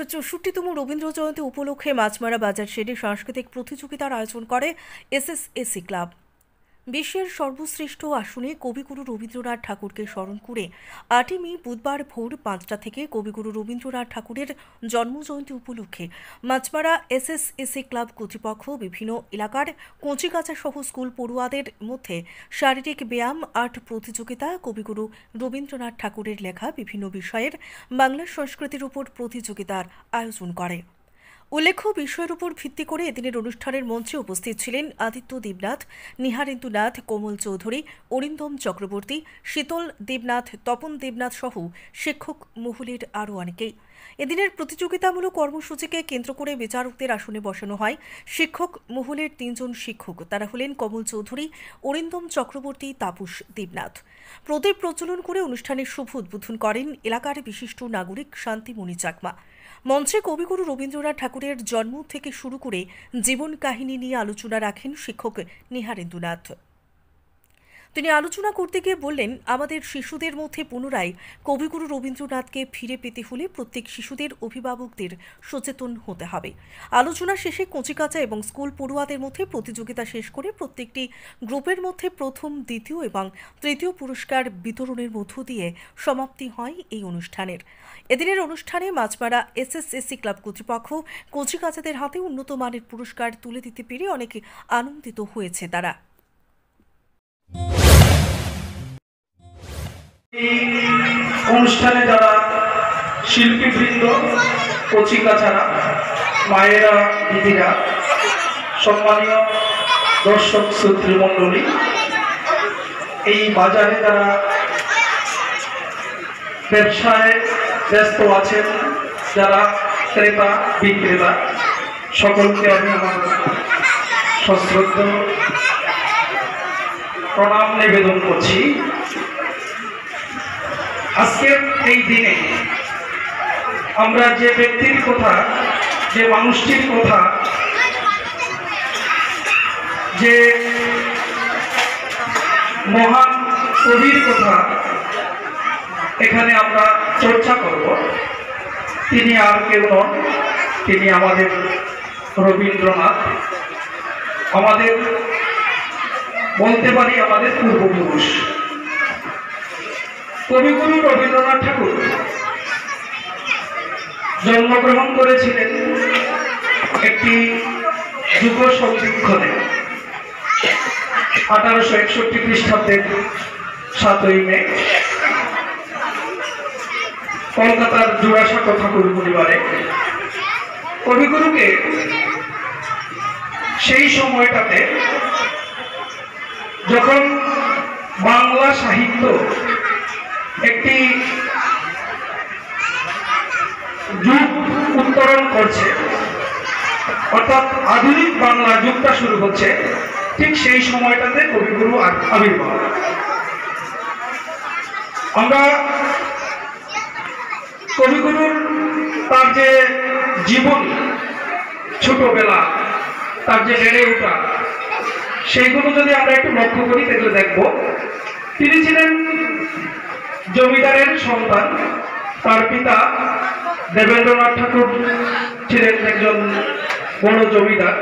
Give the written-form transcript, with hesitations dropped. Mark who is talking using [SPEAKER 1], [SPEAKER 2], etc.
[SPEAKER 1] 164তম রবীন্দ্র জয়ন্তী উপলক্ষে মাছমারা বাজার শেডে সাংস্কৃতিক প্রতিযোগিতার আয়োজন করে এসএসএসি ক্লাব। বিশ্বের সর্বশ্রেষ্ঠ আসনে কবিগুরু রবীন্দ্রনাথ ঠাকুরকে স্মরণ করে 8ই মে বুধবার ভোর 5টা থেকে কবিগুরু রবীন্দ্রনাথ ঠাকুরের জন্মজয়ন্তী উপলক্ষে মাছমারা এসএসএসি ক্লাব কর্তৃপক্ষ বিভিন্ন এলাকার কচিকাঁচা সহ স্কুল পড়ুয়াদের মধ্যে শারীরিক ব্যায়াম, আর্ট প্রতিযোগিতা, কবিগুরু রবীন্দ্রনাথ ঠাকুরের লেখা বিভিন্ন বিষয়ের বাংলা সংস্কৃতির উপর প্রতিযোগিতার আয়োজন করে। উল্লেখ্য, বিষয়ের উপর ভিত্তি করে এদিনের অনুষ্ঠানের মঞ্চে উপস্থিত ছিলেন আদিত্য দেবনাথ, নিহারেন্দু নাথ, কোমল চৌধুরী, অরিন্দম চক্রবর্তী, শীতল দেবনাথ, তপন দেবনাথ সহ শিক্ষক মহলের আরও অনেকেই। এদিনের প্রতিযোগিতামূলক কর্মসূচিকে কেন্দ্র করে বিচারকদের আসনে বসানো হয় শিক্ষক মহলের 3 জন শিক্ষক। তারা হলেন কমল চৌধুরী, অরিন্দম চক্রবর্তী, তাপস দেবনাথ। প্রদীপ প্রজ্বলন করে অনুষ্ঠানের শুভ উদ্বোধন করেন এলাকার বিশিষ্ট নাগরিক শান্তিমণি চাকমা। মঞ্চে কবিগুরু রবীন্দ্রনাথ ঠাকুরের জন্ম থেকে শুরু করে জীবন কাহিনী নিয়ে আলোচনা রাখেন শিক্ষক নিহারেন্দু নাথ। তিনি আলোচনা করতে গিয়ে বললেন, আমাদের শিশুদের মধ্যে পুনরায় কবিগুরু রবীন্দ্রনাথকে ফিরে পেতে হলে প্রত্যেক শিশুদের অভিভাবকদের সচেতন হতে হবে। আলোচনা শেষে কচিকাঁচা এবং স্কুল পড়ুয়াদের মধ্যে প্রতিযোগিতা শেষ করে প্রত্যেকটি গ্রুপের মধ্যে প্রথম, দ্বিতীয় এবং তৃতীয় পুরস্কার বিতরণের মধ্য দিয়ে সমাপ্তি হয় এই অনুষ্ঠানের। এদিনের অনুষ্ঠানে মাছমারা এসএসএসি ক্লাব কর্তৃপক্ষ কচিকাঁচাদের হাতে উন্নত মানের পুরস্কার তুলে দিতে পেরে অনেক আনন্দিত হয়েছে তারা।
[SPEAKER 2] এই অনুষ্ঠানে যারা শিল্পীবৃন্দ, কচিকাঁচারা, মায়েরা, দিদিরা, সম্মানীয় দর্শক শ্রোতৃ মণ্ডলী, এই বাজারে যারা ব্যবসায় ব্যস্ত আছেন, যারা ক্রেতা বিক্রেতা, সকলকে আমি আমার সশ্রদ্ধ প্রণাম নিবেদন করছি। আজকের এই দিনে আমরা যে ব্যক্তির কথা, যে মানুষটির কথা, যে মহান কবির কথা এখানে আমরা চর্চা করব, তিনি আর কেউ নন, তিনি আমাদের রবীন্দ্রনাথ, আমাদের বলতে পারি আমাদের পূর্বপুরুষ। কবিগুরু রবীন্দ্রনাথ ঠাকুর জন্মগ্রহণ করেছিলেন একটি যুগ সন্ধিক্ষণে 1861 খ্রিস্টাব্দের 7ই মে কলকাতার জোড়াসাঁকো ঠাকুর পরিবারে। কবিগুরুকে সেই সময়টাতে যখন বাংলা সাহিত্য একটি যুগ উত্তরণ করছে, অর্থাৎ আধুনিক বাংলা যুগটা শুরু হচ্ছে, ঠিক সেই সময়টাতে কবিগুরু আবির্ভাব। আমরা কবিগুরুর তার যে জীবন, ছোটবেলা, তার যে বেড়ে ওঠা, সেইগুলো যদি আমরা একটু লক্ষ্য করি তাহলে দেখব তিনি ছিলেন জমিদারের সন্তান। তার পিতা দেবেন্দ্রনাথ ঠাকুর ছিলেন একজন বড় জমিদার।